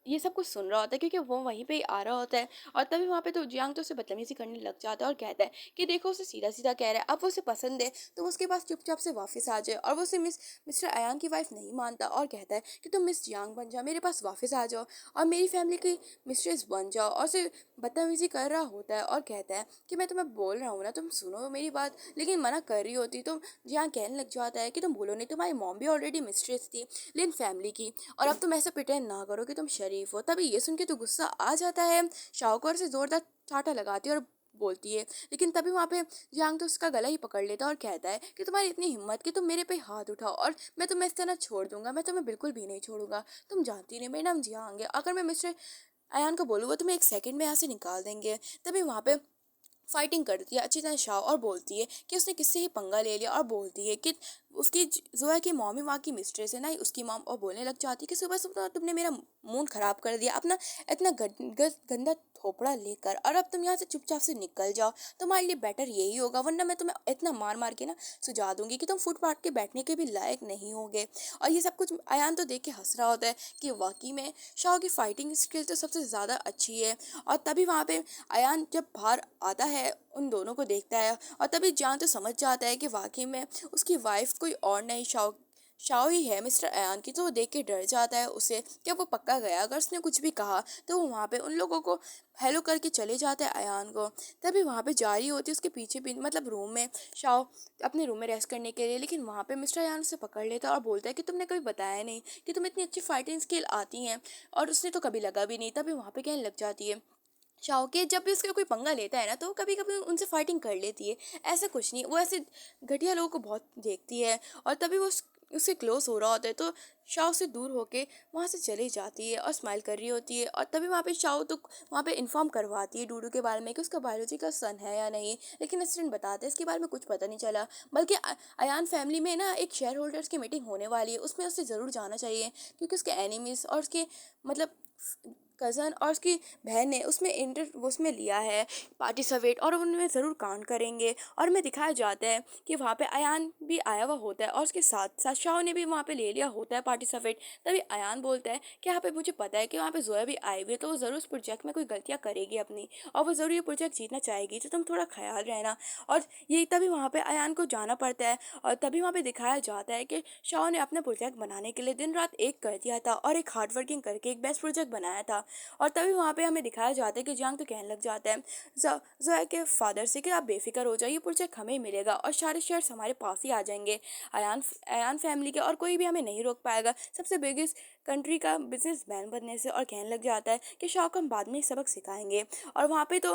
ये सब कुछ सुन रहा होता है, क्योंकि वो वहीं पे ही आ रहा होता है। और तभी वहाँ पे तो जियांग तो उसे बदतमीजी करने लग जाता है, और कहता है कि देखो उसे सीधा सीधा कह रहा है, अब वो उसे पसंद है तो वो उसके पास चुपचाप से वापस आ जाए। और वो उसे मिस्टर अयान की वाइफ नहीं मानता, और कहता है कि तुम मिस जियांग बन जाओ, मेरे पास वापस आ जाओ, और मेरी फैमिली की मिस्ट्रेस बन जाओ। और उसे बदतमीजी कर रहा होता है, और कहता है कि मैं तुम्हें बोल रहा हूँ ना, तुम सुनो मेरी बात, लेकिन मना कर रही होती तो जियांग कहने लग जाता है कि तुम बोलो नहीं, तुम्हारी मॉम भी ऑलरेडी मिस्ट्रेस थी लिन फैमिली की, और अब तुम ऐसे प्रिटेंड ना करो कि तुम शरीफ हो। तभी ये सुन के तो गुस्सा आ जाता है, शाहौकर से जोरदार चाटा लगाती है और बोलती है। लेकिन तभी वहाँ पे जियांग तो उसका गला ही पकड़ लेता है, और कहता है कि तुम्हारी इतनी हिम्मत कि तुम मेरे पे हाथ उठाओ, और मैं तुम्हें इस तरह छोड़ दूंगा, मैं तुम्हें बिल्कुल भी नहीं छोड़ूंगा, तुम जानती नहीं मेरा नाम जियांग है, अगर मैं मिस्टर अयान को बोलूँ वो तुम्हें एक सेकंड में यहाँ से निकाल देंगे। तभी वहाँ पे फाइटिंग करती है अच्छी तरह शाह, और बोलती है कि उसने किससे ही पंगा ले लिया, और बोलती है कि उसकी जोया की मॉम ही वहाँ की मिस्ट्रेस है ना ही उसकी मॉम। और बोलने लग जाती है कि सुबह सुबह तुमने मेरा मूड खराब कर दिया अपना इतना गंदा थोपड़ा लेकर, और अब तुम यहाँ से चुपचाप से निकल जाओ, तुम्हारे लिए बेटर यही होगा, वरना मैं तुम्हें इतना मार मार के ना सुझा दूंगी कि तुम फुटपाथ के बैठने के भी लायक नहीं होगे। और ये सब कुछ अयान तो देख के हंस रहा होता है कि वाकई में शाह की फाइटिंग स्किल तो सबसे ज़्यादा अच्छी है। और तभी वहाँ पे अयान जब बाहर आता है उन दोनों को देखता है, और तभी जान तो समझ जाता है कि वाकई में उसकी वाइफ कोई और नहीं शाओ शाओ ही है मिस्टर अयान की। तो वो देख के डर जाता है उसे कि वो पक्का गया, अगर उसने कुछ भी कहा तो वो वहाँ पे उन लोगों को हेलो करके चले जाते हैं अयान को। तभी वहाँ पे जा रही होती है उसके पीछे भी मतलब रूम में शाओ अपने रूम में रेस्ट करने के लिए, लेकिन वहाँ पे मिस्टर अयान उसे पकड़ लेता है और बोलता है कि तुमने कभी बताया नहीं कि तुम्हें इतनी अच्छी फाइटिंग स्किल आती हैं, और उसने तो कभी लगा भी नहीं। तभी वहाँ पे कहने लग जाती है शाओ के जब भी उसका कोई पंगा लेता है ना, तो कभी कभी उनसे फाइटिंग कर लेती है, ऐसा कुछ नहीं, वो ऐसे घटिया लोगों को बहुत देखती है। और तभी वो उससे क्लोज हो रहा होता है, तो शाओ से दूर होके वहाँ से चली जाती है और स्माइल कर रही होती है। और तभी वहाँ पे शाओ तो वहाँ पे इन्फॉर्म करवाती है डूडू के बारे में कि उसका बायोलॉजिकल सन है या नहीं, लेकिन असिस्टेंट बताते हैं इसके बारे में कुछ पता नहीं चला, बल्कि अयान फैमिली में ना एक शेयर होल्डर्स की मीटिंग होने वाली है, उसमें उसे ज़रूर जाना चाहिए, क्योंकि उसके एनिमीज और उसके मतलब कज़न और उसकी बहन ने उसमें लिया है पार्टिसिपेट, और उनमें ज़रूर काउंट करेंगे। और में दिखाया जाता है कि वहाँ पे अयान भी आया हुआ होता है, और उसके साथ साथ शाओ ने भी वहाँ पे ले लिया होता है पार्टिसिपेट। तभी अयान बोलता है कि यहाँ पे मुझे पता है कि वहाँ पे जोया भी आई हुई है, तो वो ज़रूर उस प्रोजेक्ट में कोई गलतियाँ करेगी अपनी, और वो ज़रूर ये प्रोजेक्ट जीतना चाहेगी, तो तुम थोड़ा ख्याल रहना। और ये तभी वहाँ पे अयान को जाना पड़ता है, और तभी वहाँ पे दिखाया जाता है कि शाओ ने अपना प्रोजेक्ट बनाने के लिए दिन रात एक कर दिया था, और एक हार्ड वर्किंग करके एक बेस्ट प्रोजेक्ट बनाया था। और तभी वहाँ पे हमें दिखाया जाता है कि जियांग तो कहने लग जाता है जोया के फादर से कि आप बेफिक्र हो जाइए, प्रोजेक्ट हमें ही मिलेगा, और सारे शेयर्स हमारे पास ही आ जाएंगे अयान अयान फैमिली के, और कोई भी हमें नहीं रोक पाएगा। सबसे बिगेस्ट कंट्री का बिजनेसमैन बनने से और कहने लग जाता है कि शाओ को हम बाद में सबक सिखाएंगे। और वहाँ पे तो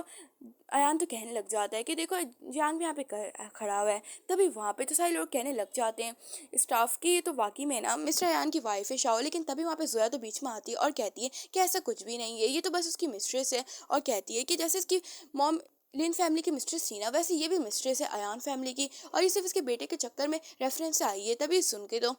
अयान तो कहने लग जाता है कि देखो जियांग भी यहाँ पे खड़ा हुआ है। तभी वहाँ पे तो सारे लोग कहने लग जाते हैं स्टाफ की, ये तो वाकई में ना मिस्टर अयान की वाइफ है शाओ। लेकिन तभी वहाँ पे जोया तो बीच में आती है और कहती है कि ऐसा कुछ भी नहीं है, ये तो बस उसकी मिस्ट्रेस है। और कहती है कि जैसे इसकी मॉम लिन फैमिली की मिस्ट्रेस थी ना, वैसे ये भी मिस्ट्रेस है अयान फैमिली की, और ये सिर्फ इसके बेटे के चक्कर में रेफरेंस से आई है। तभी सुन के तो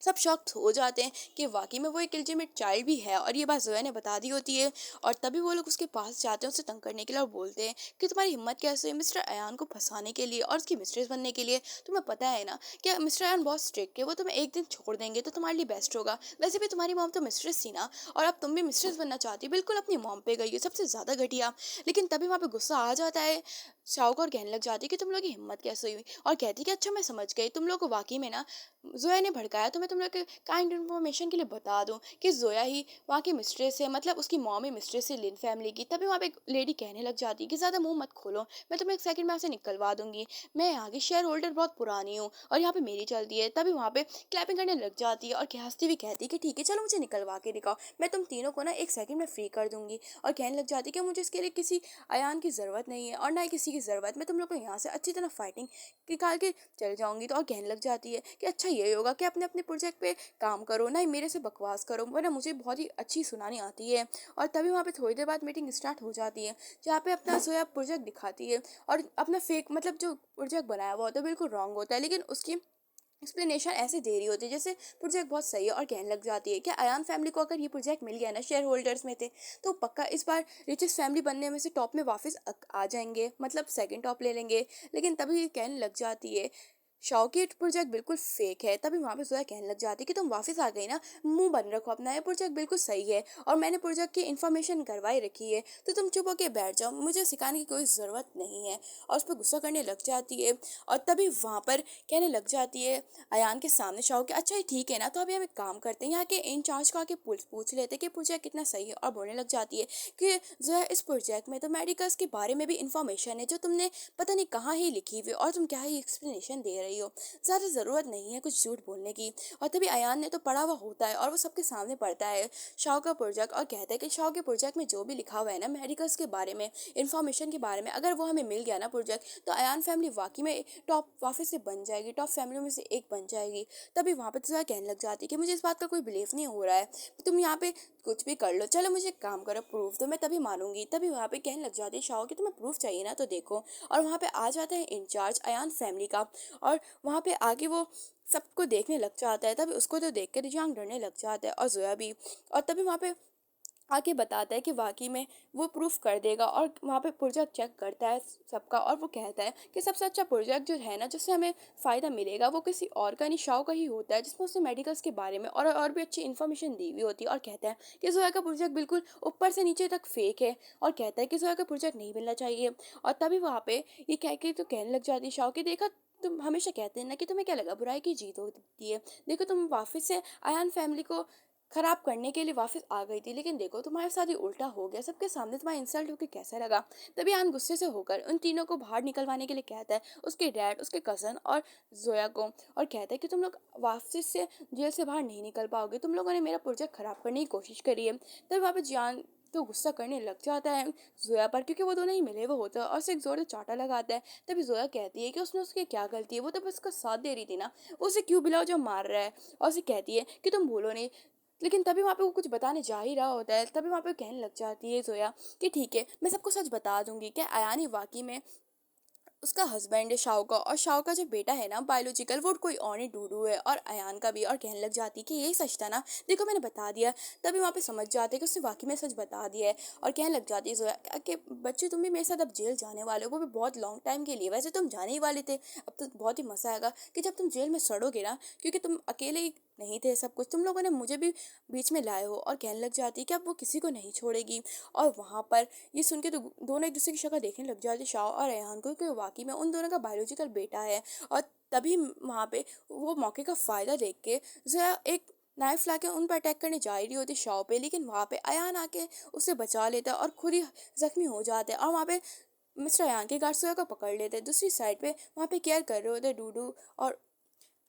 सब शॉक्ड हो जाते हैं कि वाकई में वो एक इल्जीमेट चाइल्ड भी है, और ये बात जोया ने बता दी होती है। और तभी वो लोग उसके पास जाते हैं उसे तंग करने के लिए और बोलते हैं कि तुम्हारी हिम्मत कैसे है मिस्टर अयान को फंसाने के लिए और उसकी मिस्ट्रेस बनने के लिए। तुम्हें पता है ना कि मिस्टर अयान बहुत स्ट्रिक्ट है, वो तुम्हें एक दिन छोड़ देंगे तो तुम्हारे लिए बेस्ट होगा। वैसे भी तुम्हारी मॉम तो मिस्ट्रेस थी ना, और अब तुम भी मिस्ट्रेस बनना चाहती हो, बिल्कुल अपनी मॉम पे गई है सबसे ज्यादा घटिया। लेकिन तभी वहाँ पे गुस्सा आ जाता है शाहूकार, कहने लग जाती है कि तुम लोग की हिम्मत कैसे हुई। और कहती है कि अच्छा मैं समझ गई, तुम लोग को वाकई में ना जोया ने भड़काया। तो मैं तुम लोग के काइंड इन्फॉर्मेशन के लिए बता दूं कि जोया ही वहाँ की मिस्ट्रेस है, मतलब उसकी मॉम ही मिस्ट्रेस है लिन फैमिली की। तभी वहाँ पे एक लेडी कहने लग जाती है कि ज़्यादा मुंह मत खोलो, मैं तुम्हें एक सेकंड में यहाँ से निकलवा दूंगी। मैं यहाँ की शेयर होल्डर बहुत पुरानी हूँ और यहाँ पे मेरी चलती है। तभी वहाँ पे क्लैपिंग करने लग जाती है और हंसती हुई कहती है कि ठीक है चलो मुझे निकलवा के दिखाओ, मैं तुम तीनों को ना एक सेकंड में फ्री कर दूंगी। और कहने लग जाती है कि मुझे इसके लिए किसी अयान की ज़रूरत नहीं है और ना ही किसी की ज़रूरत, मैं तुम लोग को यहाँ से अच्छी तरह फाइटिंग निकाल के चले जाऊंगी। तो और कहने लग जाती है कि अच्छा ये होगा कि अपने अपने प्रोजेक्ट पे काम करो, ना ही मेरे से बकवास करो, वरना मुझे बहुत ही अच्छी सुनानी आती है। और तभी वहाँ पे थोड़ी देर बाद मीटिंग स्टार्ट हो जाती है, जहाँ पे अपना जो है प्रोजेक्ट दिखाती है और अपना फेक मतलब जो प्रोजेक्ट बनाया हुआ होता है बिल्कुल रॉन्ग होता है, लेकिन उसकी एक्सप्लेनेशन ऐसे दे रही होती है जैसे प्रोजेक्ट बहुत सही है। और कहने लग जाती है कि अयान फैमिली को अगर ये प्रोजेक्ट मिल गया ना, शेयर होल्डर्स में थे, तो पक्का इस बार रिचेस्ट फैमिली बनने में से टॉप में वापस आ जाएंगे, मतलब सेकंड टॉप ले लेंगे। लेकिन तभी ये कहने लग जाती है शॉकेट प्रोजेक्ट बिल्कुल फेक है। तभी वहां पे जोया कहने लग जाती है कि तुम वापस आ गई ना, मुंह बंद रखो अपना, ये प्रोजेक्ट बिल्कुल सही है और मैंने प्रोजेक्ट की इन्फॉर्मेशन करवाई रखी है, तो तुम चुप होके बैठ जाओ, मुझे सिखाने की कोई ज़रूरत नहीं है। और उस पर गुस्सा करने लग जाती है। और तभी वहां पर कहने लग जाती है अयान के सामने शाह के, अच्छा ठीक है ना, तो अभी हम एक काम करते हैं, यहाँ के इंचार्ज को आके पूछ लेते कि प्रोजेक्ट कितना सही है। और बोलने लग जाती है कि जो है इस प्रोजेक्ट में तो मेडिकल्स के बारे में भी इंफॉर्मेशन है जो तुमने पता नहीं कहाँ ही लिखी हुई, और तुम क्या ही एक्सप्लेनेशन दे रही हो, ज़्यादा ज़रूरत नहीं है कुछ झूठ बोलने की। और तभी अयान ने तो पढ़ा हुआ होता है और वो सबके सामने पढ़ता है शाह का प्रोजेक्ट, और कहता है कि शाह के प्रोजेक्ट में जो भी लिखा हुआ है ना मेडिकल्स के बारे में, इंफॉर्मेशन के बारे में, अगर वो हमें मिल गया ना प्रोजेक्ट, तो अयान फैमिली वाकई में टॉप वापस से बन जाएगी, टॉप फैमिली में से एक बन जाएगी। तभी वहाँ पे तो कहने लग जाती है कि मुझे इस बात का कोई बिलीव नहीं हो रहा है, तुम यहाँ पे कुछ भी कर लो, चलो मुझे एक काम करो प्रूफ तो मैं तभी मानूंगी। तभी वहाँ पे कहने लग जाती है शाह कि तुम्हें प्रूफ चाहिए ना, तो देखो। और वहाँ पे आ जाता है इंचार्ज अयान फैमिली का, और वहाँ पे आगे वो सबको देखने लग जाता है। तभी उसको तो देख कर जियांग डरने लग जाता है और जोया भी। और तभी वहाँ पे आके बताता है कि वाकई में वो प्रूफ कर देगा, और वहाँ पे प्रोजेक्ट चेक करता है सबका, और वो कहता है कि सबसे अच्छा प्रोजेक्ट जो है ना जिससे हमें फ़ायदा मिलेगा वो किसी और का नहीं शाओ का ही होता है, जिसमें उसने मेडिकल्स के बारे में और भी अच्छी इन्फॉर्मेशन दी हुई होती है। और कहता है कि जोया का प्रोजेक्ट बिल्कुल ऊपर से नीचे तक फेक है, और कहता है कि जोया का प्रोजेक्ट नहीं मिलना चाहिए। और तभी वहाँ पे ये कह के तो कहने लग जाती है शाओ कि देखा, तुम हमेशा कहते हैं ना कि तुम्हें क्या लगा बुराई की जीत होती है, देखो तुम वापस से अयान फैमिली को खराब करने के लिए वापस आ गई थी, लेकिन देखो तुम्हारे साथ ही उल्टा हो गया, सबके सामने तुम्हारा इंसल्ट होकर कैसा लगा। तभी आन गुस्से से होकर उन तीनों को बाहर निकलवाने के लिए कहता है, उसके डैड, उसके कजन और जोया को, और कहता है कि तुम लोग वापस से जेल से बाहर नहीं निकल पाओगे, तुम लोगों ने मेरा प्रोजेक्ट खराब करने की कोशिश करी है। तभी वहाँ पे जान तो गुस्सा करने लग जाता है जोया पर, क्योंकि वो दोनों ही मिले हुए होते हैं, और उसे एक जोर से चाटा लगाता है। तभी जोया कहती है कि उसने उसकी क्या गलती है, वो तो बस उसका साथ दे रही थी ना, उसे क्यों बिलाओ जो मार रहा है। और उसे कहती है कि तुम भूलो नहीं, लेकिन तभी वहाँ पे वो कुछ बताने जा ही रहा होता है। तभी वहाँ पे कहने लग जाती है जोया कि ठीक है मैं सबको सच बता दूंगी कि अयानी वाकई में उसका हस्बैंड है शाओ का, और शाओ का जो बेटा है ना बायोलॉजिकल, वो कोई और नहीं डूडू है, और अयान का भी। और कहने लग जाती है कि यही सच था ना, देखो मैंने बता दिया। तभी वहाँ पे समझ जाते हैं कि उसने वाकई में सच बता दिया है। और कहने लग जाती है जोया कि बच्चे तुम भी मेरे साथ अब जेल जाने वाले हो, वो भी बहुत लॉन्ग टाइम के लिए, वैसे तुम जाने ही वाले थे, अब तो बहुत ही मजा आएगा कि जब तुम जेल में सड़ोगे ना, क्योंकि तुम अकेले ही नहीं थे, सब कुछ तुम लोगों ने मुझे भी बीच में लाए हो। और कहने लग जाती है कि अब वो किसी को नहीं छोड़ेगी। और वहाँ पर ये सुन के तो दोनों एक दूसरे की शक्ल देखने लग जाते शाह और रेहान को, कि वाकई में उन दोनों का बायोलॉजिकल बेटा है। और तभी वहाँ पे वो मौके का फ़ायदा देख के जरा एक नाइफ लाके उन पर अटैक करने जा रही होती शाह पे, लेकिन वहाँ पे अयान आके उसे बचा लेता है और खुद ही जख्मी हो जाते हैं। और वहाँ पे मिस्टर अयान के गार्ड सोया को पकड़ लेते हैं। दूसरी साइड पे वहाँ पे केयर कर रहे होते डूडू और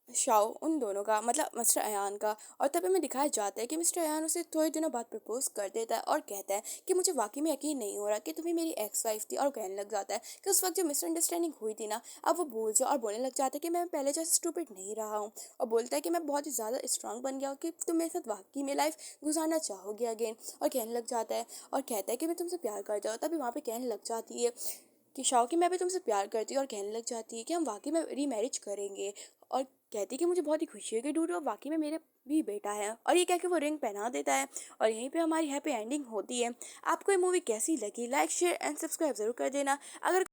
शाओ उन दोनों का मतलब मिस्टर अयान का। और तभी हमें दिखाया जाता है कि मिस्टर अयान उसे थोड़े दिनों बाद प्रपोज कर देता है और कहता है कि मुझे वाकई में यकीन नहीं हो रहा कि तुम्ही मेरी एक्स वाइफ थी। और कहने लग जाता है कि उस वक्त जो मिसअंडरस्टैंडिंग हुई थी ना, अब वो भूल जाओ। और बोलने लग जाता है कि मैं पहले जैसे स्टूपिड नहीं रहा हूँ। और बोलता है कि मैं बहुत ही ज़्यादा स्ट्रांग बन गया हूँ कि तुम मेरे साथ वाकई में लाइफ गुजारना चाहोगे अगेन। और कहने लग जाता है और कहता है कि मैं तुमसे प्यार करता हूँ। तभी वहाँ पे कहने लग जाती है कि शाओकी मैं भी तुमसे प्यार करती हूँ। और कहने लग जाती है कि हम वाकई में रीमैरिज करेंगे। और कहती है कि मुझे बहुत ही खुशी है कि डूडू अब वाकई में मेरे भी बेटा है। और ये कह के वो रिंग पहना देता है और यहीं पे हमारी हैप्पी एंडिंग होती है। आपको ये मूवी कैसी लगी? लाइक शेयर एंड सब्सक्राइब जरूर कर देना। अगर